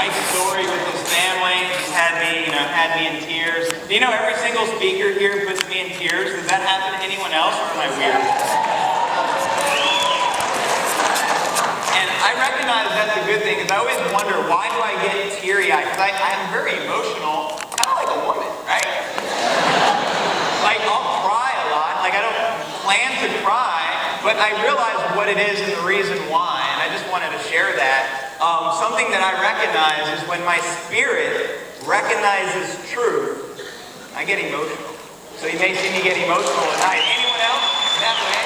nice story with his family. He's had me in tears. Do you know every single speaker here puts me in tears? Does that happen to anyone else, or am I weird? And I recognize that's a good thing, because I always wonder, why do I get teary-eyed? Because I'm very emotional, kind of like a woman, right? Like, I'll cry a lot. Like, I don't plan to cry, but I realize what it is and the reason why, and I just wanted to share that. Something that I recognize is when my spirit recognizes truth, I get emotional. So you may see me get emotional tonight. Anyone else that way?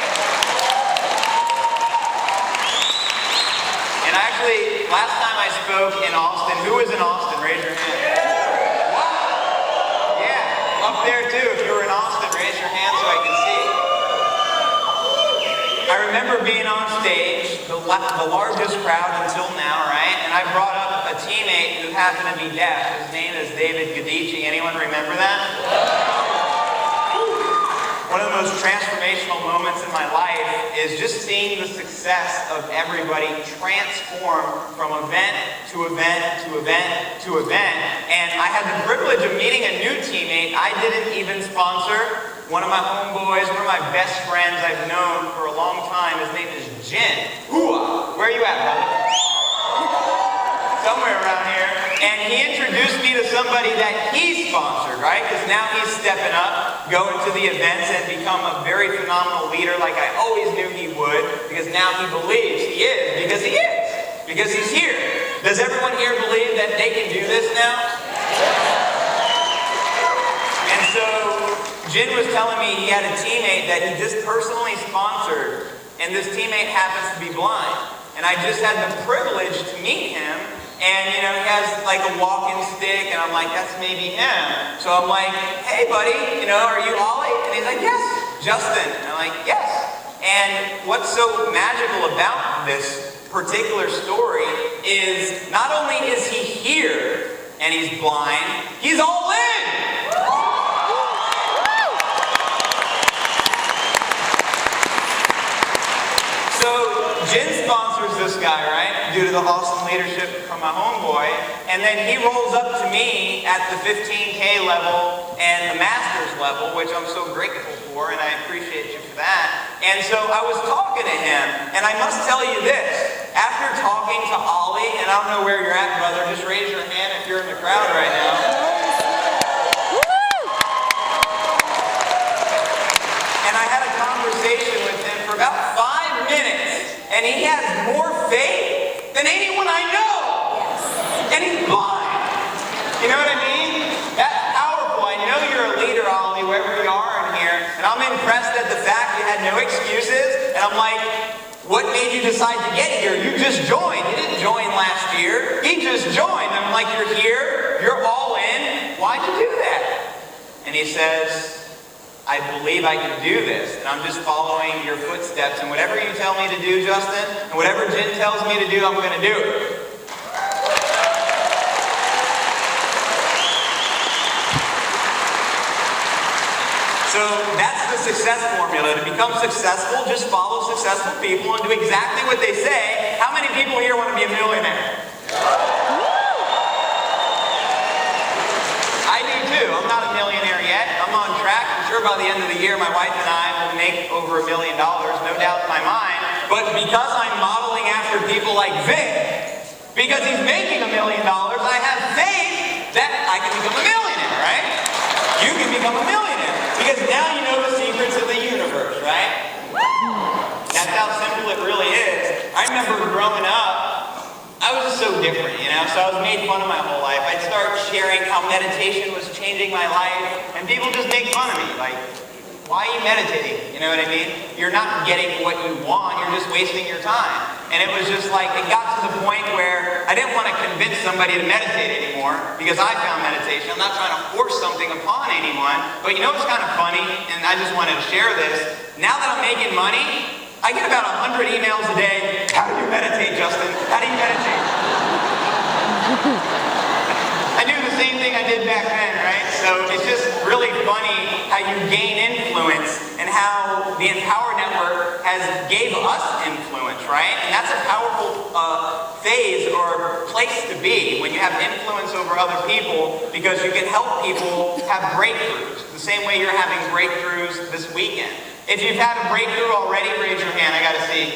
And actually, last time I spoke in Austin, who was in Austin? Raise your hand. Wow. Yeah, up there too. If you were in Austin, raise your hand so I can see. I remember being on stage, the largest crowd until now, right? And I brought up a teammate who happened to be deaf. His name is David Gadici. Anyone remember that? One of the most transformational moments in my life is just seeing the success of everybody transform from event to event to event to event. And I had the privilege of meeting a new teammate I didn't even sponsor. One of my homeboys, one of my best friends I've known for a long time. His name is Jin. Hua. Where are you at, brother? Somewhere around here. And he introduced me to somebody that he sponsored, right? Because now he's stepping up, going to the events, and become a very phenomenal leader like I always knew he would. Because now he believes he is. Because he is. Because he's here. Does everyone here believe that they can do this now? And so Jin was telling me he had a teammate that he just personally sponsored, and this teammate happens to be blind. And I just had the privilege to meet him, and he has like a walking stick, and I'm like, that's maybe him. So I'm like, hey buddy, are you Ollie? And he's like, yes. Justin. And I'm like, yes. And what's so magical about this particular story is not only is he here and he's blind, he's all in. So Jin sponsors this guy, right? Due to the awesome leadership from my homeboy. And then he rolls up to me at the 15K level and the Masters level, which I'm so grateful for, and I appreciate you for that. And so I was talking to him, and I must tell you this. After talking to Ollie, and I don't know where you're at, brother, just raise your hand if you're in the crowd right now. And I had a conversation with him for about 5 minutes, and he has more faith than anyone I know. And he's blind. You know what I mean? That's powerful. I know you're a leader, Ollie, wherever you are in here, and I'm impressed at the fact you had no excuses. And I'm like, what made you decide to get here? You just joined. You didn't join last year. He just joined. I'm like, you're here. You're all in. Why'd you do that? And he says, I believe I can do this, and I'm just following your footsteps, and whatever you tell me to do, Justin, and whatever Jin tells me to do, I'm going to do it. So that's the success formula. To become successful, just follow successful people and do exactly what they say. How many people here want to be a millionaire? I do too. I'm not a millionaire yet. I'm on track. I'm sure by the end of the year, my wife and I will make over $1 million, no doubt in my mind. But because I'm modeling after people like Vic, because he's making $1 million, I have faith that I can become a millionaire, right? You can become a millionaire. Because now you know the secrets of the universe, right? That's how simple it really is. I remember growing up, I was just so different, so I was made fun of my whole life. I'd start sharing how meditation was changing my life, and people just make fun of me, like, why are you meditating? You know what I mean? You're not getting what you want, you're just wasting your time. And it was just like, it got to the point where I didn't want to convince somebody to meditate anymore, because I found meditation. I'm not trying to force something upon anyone, but it's kind of funny, and I just wanted to share this. Now that I'm making money, I get about 100 emails a day. How do you meditate, Justin? How do you meditate? I do the same thing I did back then, right? So it's just really funny how you gain influence and how the Empower Network has gave us influence, right? And that's a powerful phase or place to be when you have influence over other people, because you can help people have breakthroughs the same way you're having breakthroughs this weekend. If you've had a breakthrough already, raise your hand. I gotta see.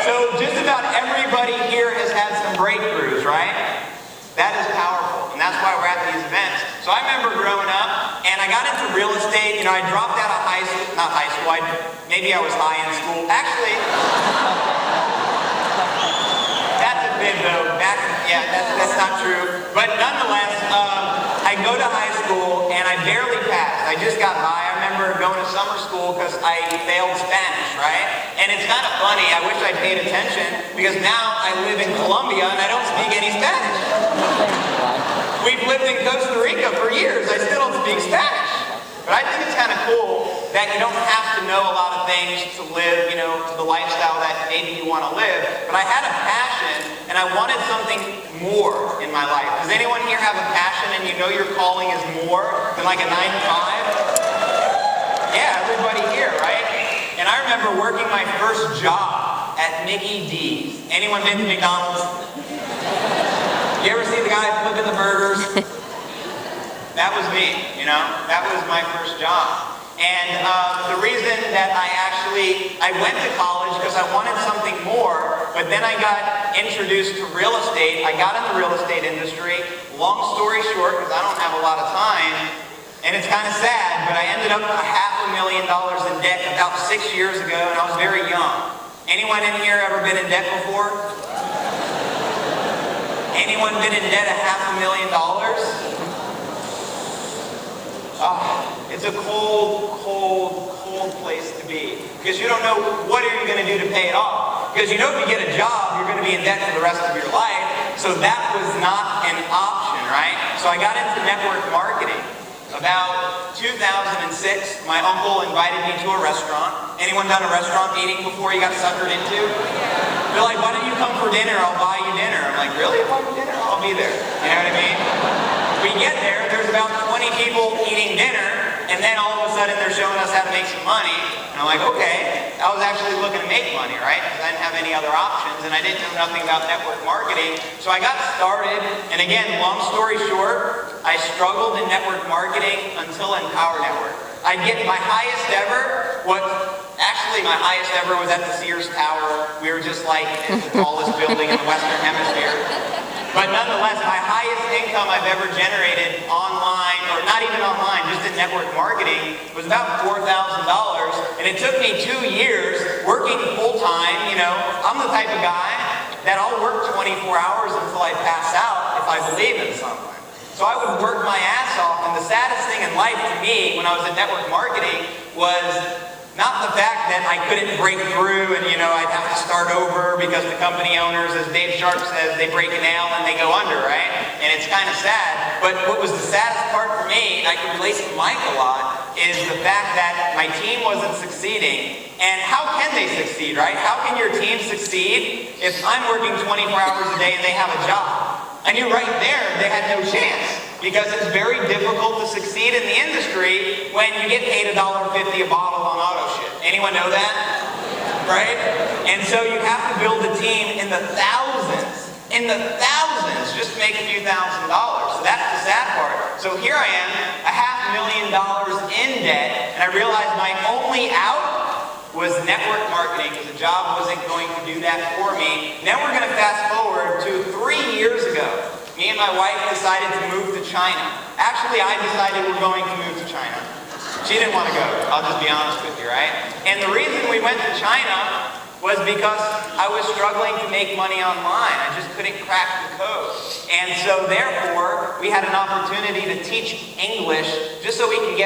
So just about everybody here has had some breakthroughs, right? That is powerful, and that's why we're at these events. So I remember growing up, and I got into real estate. You know, I dropped out of maybe I was high in school. Actually, that's a bit though. That's not true. But nonetheless, I go to high school, and I barely passed. I just got by. I remember going to summer school because I failed Spanish, right? And it's kind of funny. I wish I'd paid attention, because now I live in Colombia, and I don't speak any Spanish. We've lived in Costa Rica for years. I still don't speak Spanish. But I think it's kind of cool that you don't have to know a lot of things to live, you know, to the lifestyle that maybe you want to live. But I had a passion, and I wanted something more in my life. Does anyone here have a passion and you know your calling is more than like a 9 to 5? Yeah, everybody here, right? And I remember working my first job at Mickey D's. Anyone been to McDonald's? You ever see the guy flipping the burgers? That was me, you know? That was my first job. And the reason that I went to college because I wanted something more, but then I got introduced to real estate. I got in the real estate industry. Long story short, because I don't have a lot of time, and it's kind of sad, but I ended up with $500,000 in debt about 6 years ago, and I was very young. Anyone in here ever been in debt before? Anyone been in debt $500,000? It's a cold, cold, cold place to be, because you don't know what are you going to do to pay it off. Because you know if you get a job, you're going to be in debt for the rest of your life. So that was not an option, right? So I got into network marketing. About 2006, my uncle invited me to a restaurant. Anyone done a restaurant meeting before you got suckered into? They're like, why don't you come for dinner? I'll buy you dinner. I'm like, really? I'll buy you dinner? I'll be there. You know what I mean? We get there, there's about 20 people eating dinner, and then all of a sudden they're showing us how to make some money. And I'm like, okay, I was actually looking to make money, right? Because I didn't have any other options, and I didn't know nothing about network marketing. So I got started, and again, long story short, I struggled in network marketing until Empower Network. I'd get my highest ever, my highest ever was at the Sears Tower. We were just like the tallest building in the Western Hemisphere. But nonetheless, my highest income I've ever generated online, or not even online, just in network marketing, was about $4,000. And it took me 2 years working full-time. You know, I'm the type of guy that I'll work 24 hours until I pass out if I believe in something. So I would work my ass off, and the saddest thing in life to me when I was in network marketing was not the fact that I couldn't break through and, you know, I'd have to start over because the company owners, as Dave Sharp says, they break a nail and they go under, right? And it's kind of sad. But what was the saddest part for me, and I can relate to Mike a lot, is the fact that my team wasn't succeeding. And how can they succeed, right? How can your team succeed if I'm working 24 hours a day and they have a job? And you're right there, they had no chance. Because it's very difficult to succeed in the industry when you get paid $1.50 a bottle on auto ship. Anyone know that? Right? And so you have to build a team in the thousands, just to make a few $1,000s. So that's the sad part. So here I am, $500,000 in debt, and I realized my only out was network marketing, because the job wasn't going to do that for me. Now we're going to fast forward to 3 years ago. Me and my wife decided to move to China. Actually, I decided we're going to move to China. She didn't want to go. I'll just be honest with you, right? And the reason we went to China was because I was struggling to make money online. I just couldn't crack the code. And so therefore, we had an opportunity to teach English just so we can get